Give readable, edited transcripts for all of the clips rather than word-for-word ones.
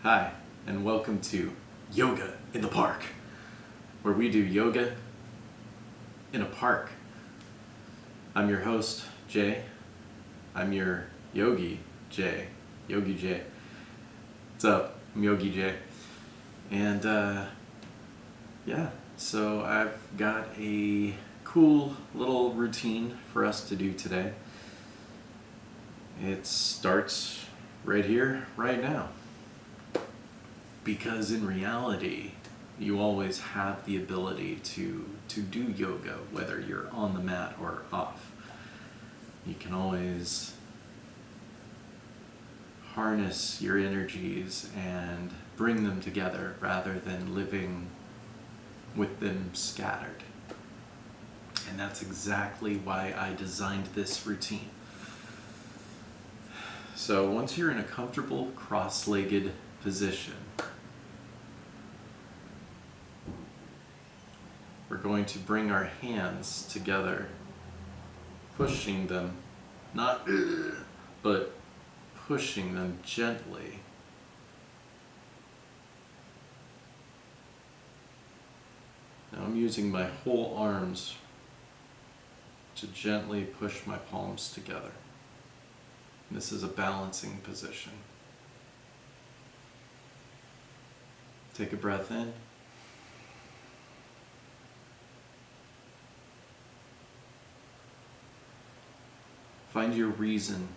Hi, and welcome to Yoga in the Park, where we do yoga in a park. I'm your host, Jay. I'm your Yogijay. Yogijay. What's up? I'm Yogijay. And so I've got a cool little routine for us to do today. It starts right here, right now. Because in reality, you always have the ability to do yoga, whether you're on the mat or off. You can always harness your energies and bring them together rather than living with them scattered. And that's exactly why I designed this routine. So once you're in a comfortable cross-legged position, we're going to bring our hands together, pushing them, but pushing them gently. Now I'm using my whole arms to gently push my palms together. This is a balancing position. Take a breath in. Find your reason,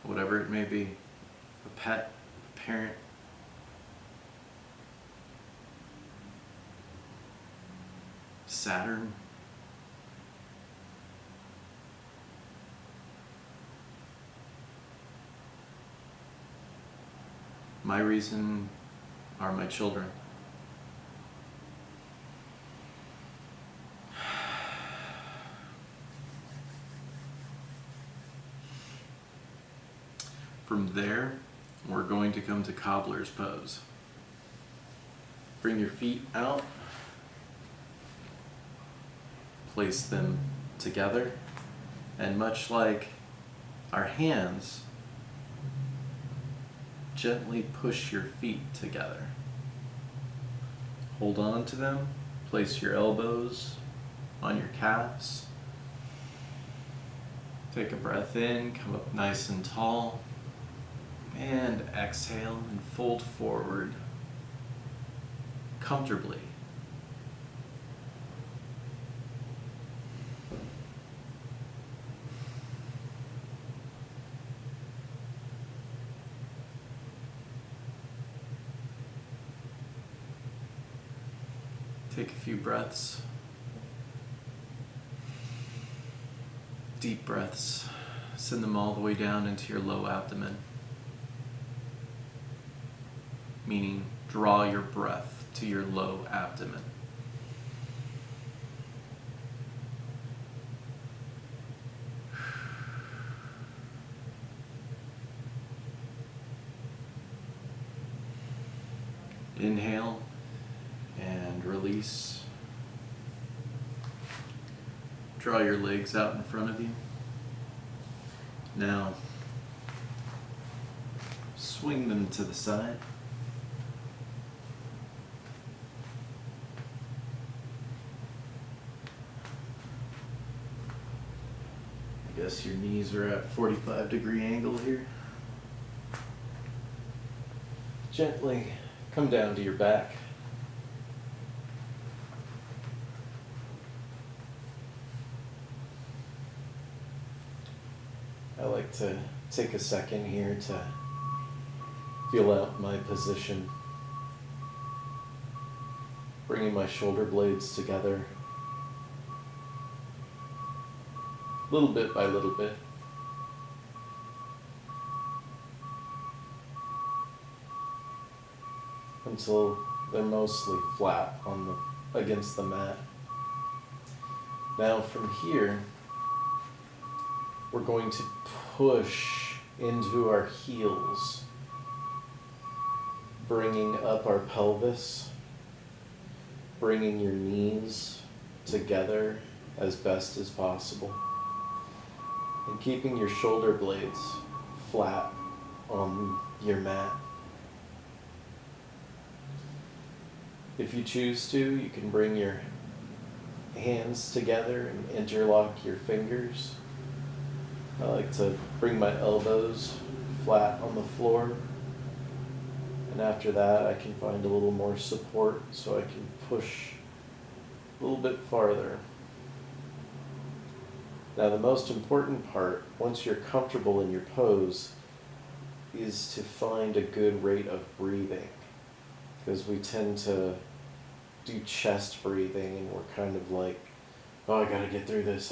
whatever it may be, a pet, a parent, Saturn, my reason are my children. From there, we're going to come to cobbler's pose. Bring your feet out, place them together, and much like our hands, gently push your feet together. Hold on to them, place your elbows on your calves. Take a breath in, come up nice and tall. And exhale and fold forward comfortably. Take a few breaths. Deep breaths. Send them all the way down into your low abdomen. Meaning draw your breath to your low abdomen. Inhale and release. Draw your legs out in front of you. Now, swing them to the side. I guess your knees are at 45-degree angle here. Gently come down to your back. I like to take a second here to feel out my position. Bringing my shoulder blades together. Little bit by little bit. Until they're mostly flat against the mat. Now from here, we're going to push into our heels, bringing up our pelvis, bringing your knees together as best as possible, and keeping your shoulder blades flat on your mat. If you choose to, you can bring your hands together and interlock your fingers. I like to bring my elbows flat on the floor, and after that I can find a little more support so I can push a little bit farther. Now the most important part, once you're comfortable in your pose, is to find a good rate of breathing, because we tend to do chest breathing and we're kind of like, oh, I gotta get through this,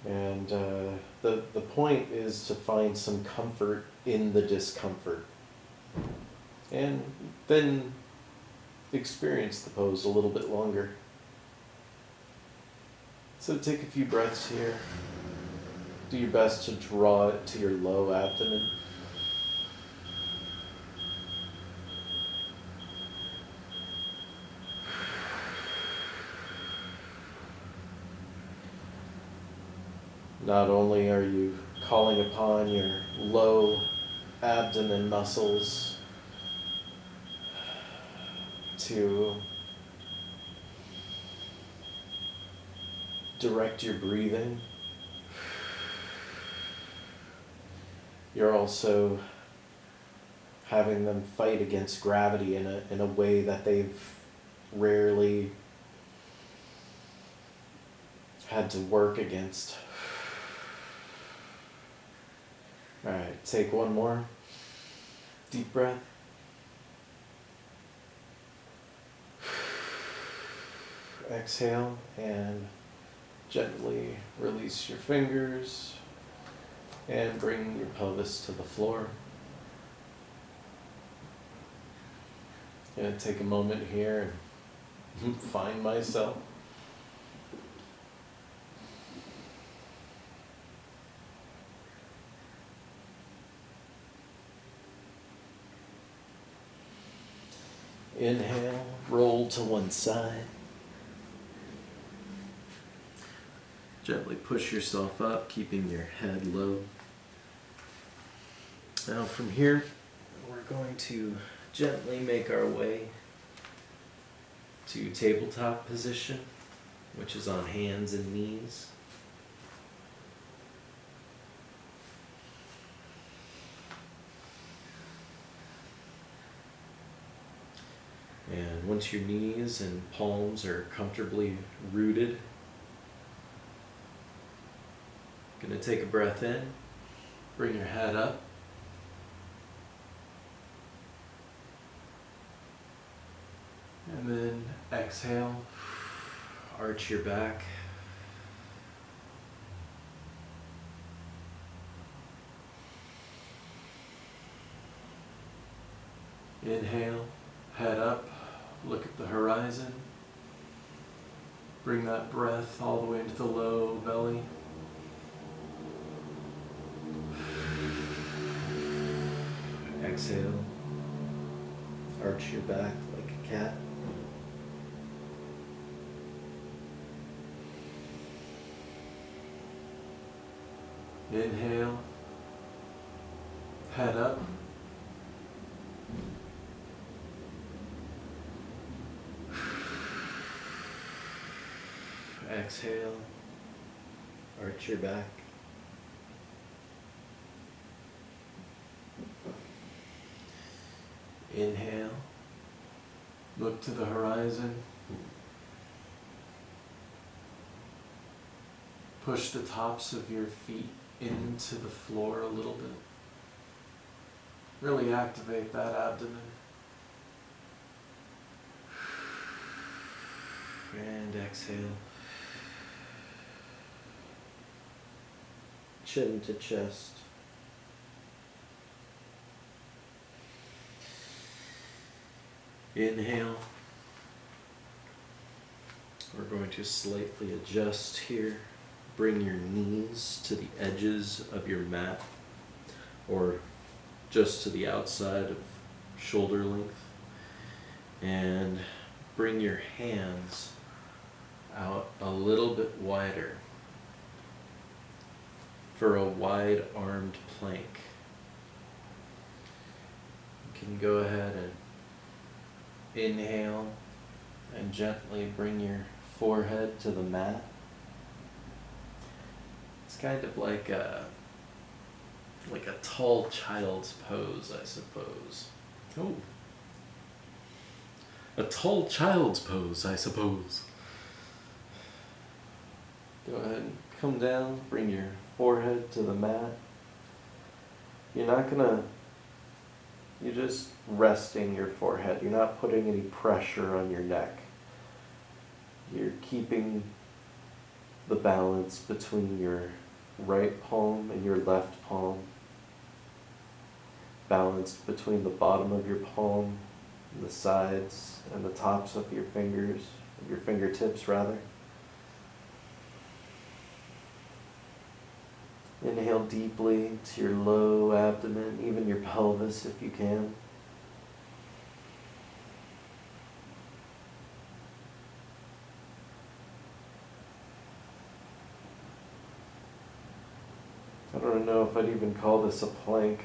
And the point is to find some comfort in the discomfort, and then experience the pose a little bit longer. So take a few breaths here. Do your best to draw it to your low abdomen. Not only are you calling upon your low abdomen muscles to direct your breathing, you're also having them fight against gravity in a way that they've rarely had to work against. All right, take one more deep breath. Exhale and gently release your fingers and bring your pelvis to the floor. I'm going to take a moment here and find myself. Inhale, roll to one side. Gently push yourself up, keeping your head low. Now from here, we're going to gently make our way to tabletop position, which is on hands and knees. And once your knees and palms are comfortably rooted, going to take a breath in, bring your head up. And then exhale, arch your back. Inhale, head up, look at the horizon. Bring that breath all the way into the low belly. Exhale, arch your back like a cat. Inhale, head up. Exhale, arch your back. Inhale, look to the horizon. Push the tops of your feet into the floor a little bit. Really activate that abdomen. And exhale. Chin to chest. Inhale. We're going to slightly adjust here. Bring your knees to the edges of your mat, or just to the outside of shoulder length. And bring your hands out a little bit wider for a wide-armed plank. You can go ahead and inhale and gently bring your forehead to the mat. It's kind of like a tall child's pose, I suppose. Oh. A tall child's pose, I suppose. Go ahead and come down, bring your forehead to the mat. You're just resting your forehead. You're not putting any pressure on your neck. You're keeping the balance between your right palm and your left palm. Balanced between the bottom of your palm, the sides, and the tops of your fingers, your fingertips rather. Inhale deeply to your low abdomen, even your pelvis if you can. I don't know if I'd even call this a plank.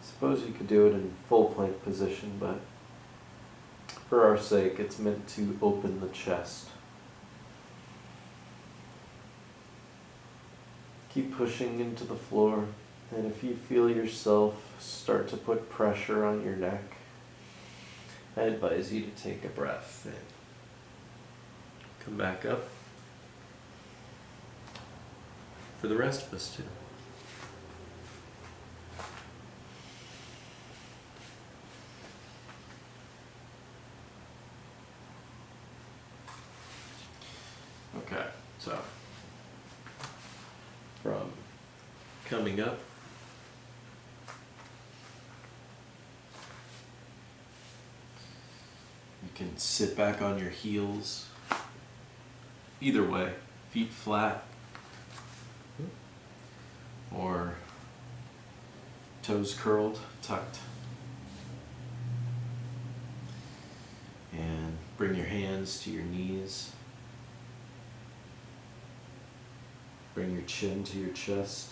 Suppose you could do it in full plank position, but for our sake, it's meant to open the chest. Keep pushing into the floor, and if you feel yourself start to put pressure on your neck, I advise you to take a breath in. Come back up. For the rest of us too. Okay, so from coming up, you can sit back on your heels, either way, feet flat, or toes curled, tucked. And bring your hands to your knees. Bring your chin to your chest.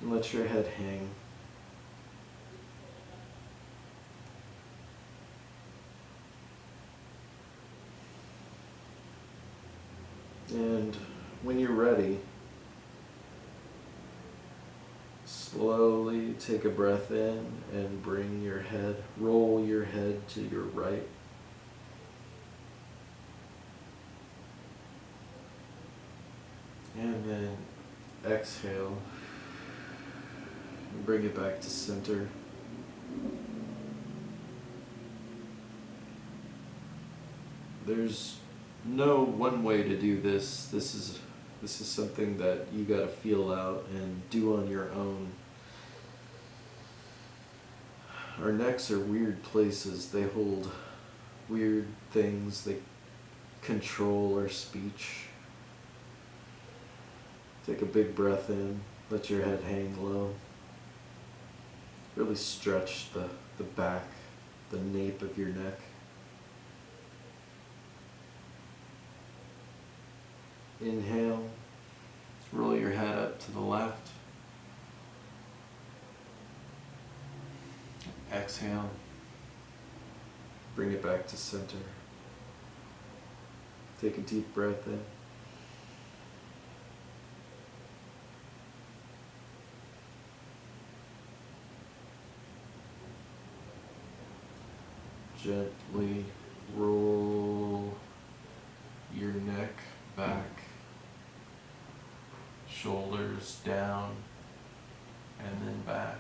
And let your head hang. And when you're ready, slowly take a breath in and bring your head, roll your head to your right. And then exhale and bring it back to center. There's no one way to do this. This is something that you gotta feel out and do on your own. Our necks are weird places. They hold weird things. They control our speech. Take a big breath in. Let your head hang low. Really stretch the back, the nape of your neck. Inhale, roll your head up to the left. Exhale, bring it back to center. Take a deep breath in. Gently roll your neck back, shoulders down, and then back.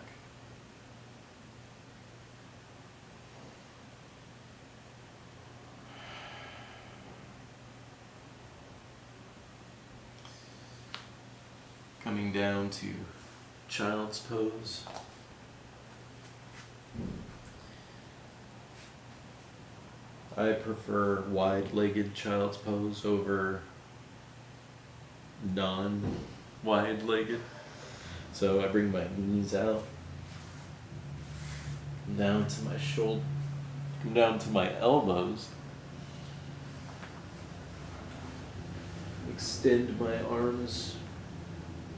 Coming down to child's pose. I prefer wide-legged child's pose over non-wide-legged. So I bring my knees out, down to my shoulder, down to my elbows. Extend my arms,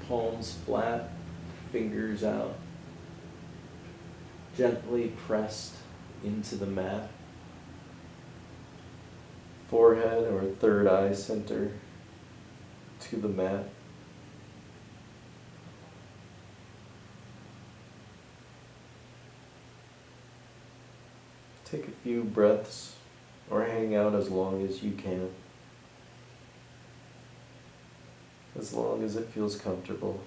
palms flat, fingers out, gently pressed into the mat. Forehead or third eye center to the mat. Take a few breaths or hang out as long as you can, as long as it feels comfortable.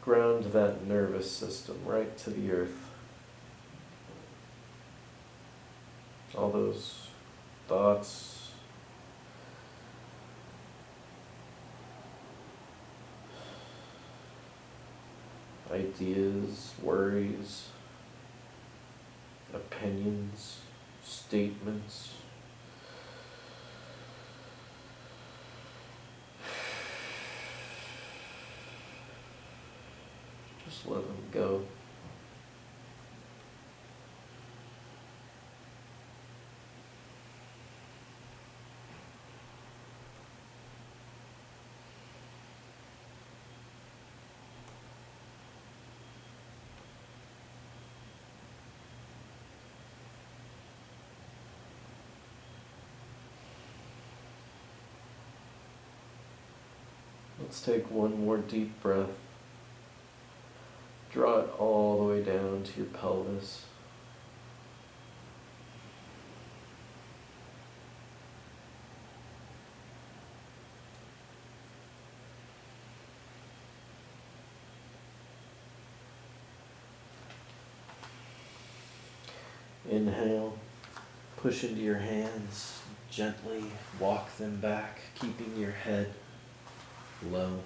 Ground that nervous system right to the earth. All those thoughts, ideas, worries, opinions, statements. Just let them go. Let's take one more deep breath. Draw it all the way down to your pelvis. Inhale, push into your hands, gently walk them back, keeping your head low.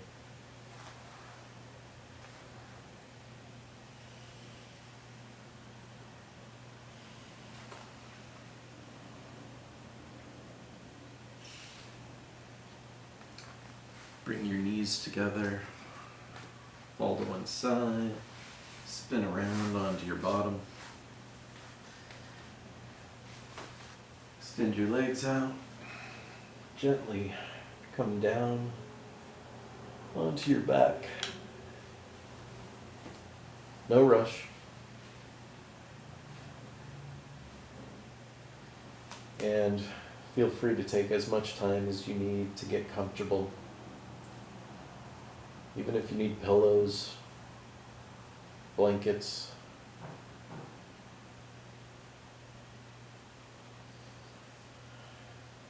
Bring your knees together, fall to one side, spin around onto your bottom. Extend your legs out, gently come down onto your back. No rush. And feel free to take as much time as you need to get comfortable. Even if you need pillows, blankets.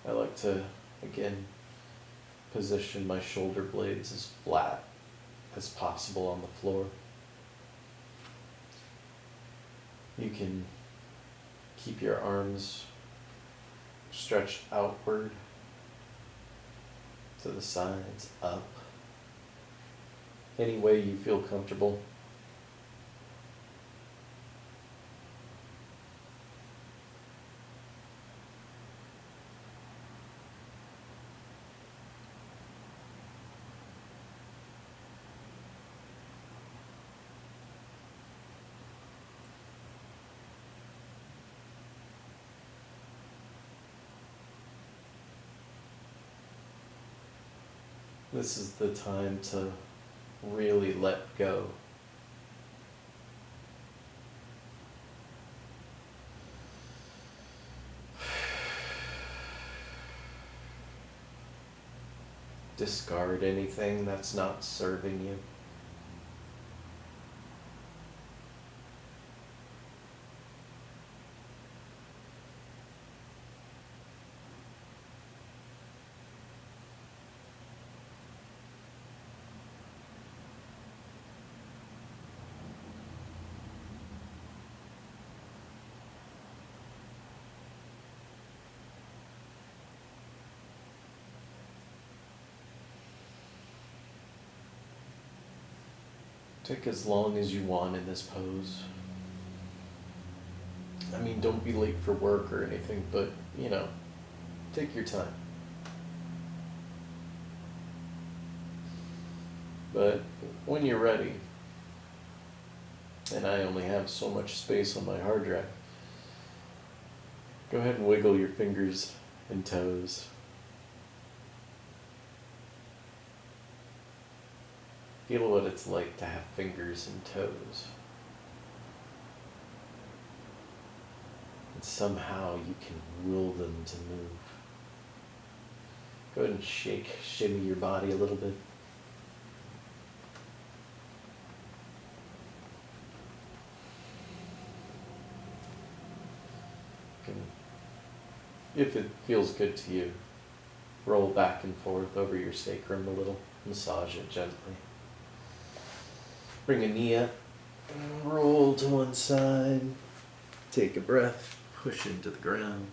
I like to, again, position my shoulder blades as flat as possible on the floor. You can keep your arms stretched outward, to the sides, up. Any way you feel comfortable. This is the time to really let go. Discard anything that's not serving you. Take as long as you want in this pose. I mean, don't be late for work or anything, but, take your time. But when you're ready, and I only have so much space on my hard drive, go ahead and wiggle your fingers and toes. Feel what it's like to have fingers and toes. And somehow you can will them to move. Go ahead and shimmy your body a little bit. If it feels good to you, roll back and forth over your sacrum a little. Massage it gently. Bring a knee up, roll to one side, take a breath, push into the ground.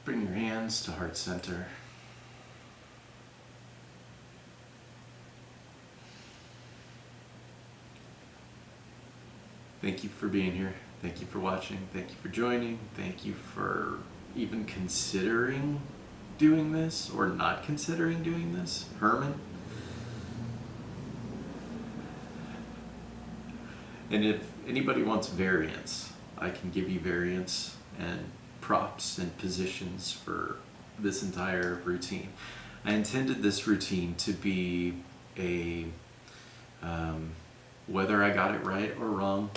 Bring your hands to heart center. Thank you for being here. Thank you for watching. Thank you for joining. Thank you for even considering doing this or not considering doing this. Herman. And if anybody wants variants, I can give you variants and props and positions for this entire routine. I intended this routine to be a, whether I got it right or wrong,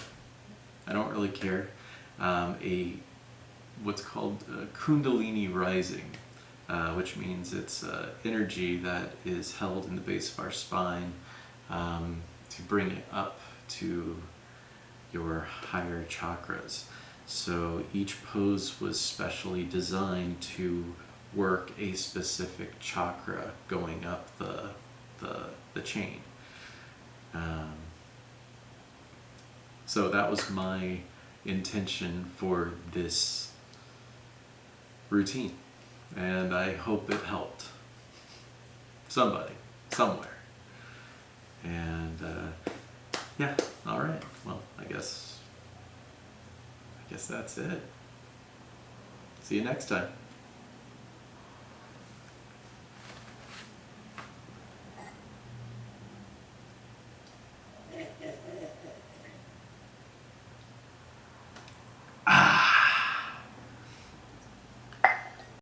I don't really care, what's called Kundalini rising, which means it's energy that is held in the base of our spine to bring it up to your higher chakras. So each pose was specially designed to work a specific chakra going up the chain. So that was my intention for this routine, and I hope it helped somebody, somewhere. And yeah, all right. Well, I guess that's it. See you next time.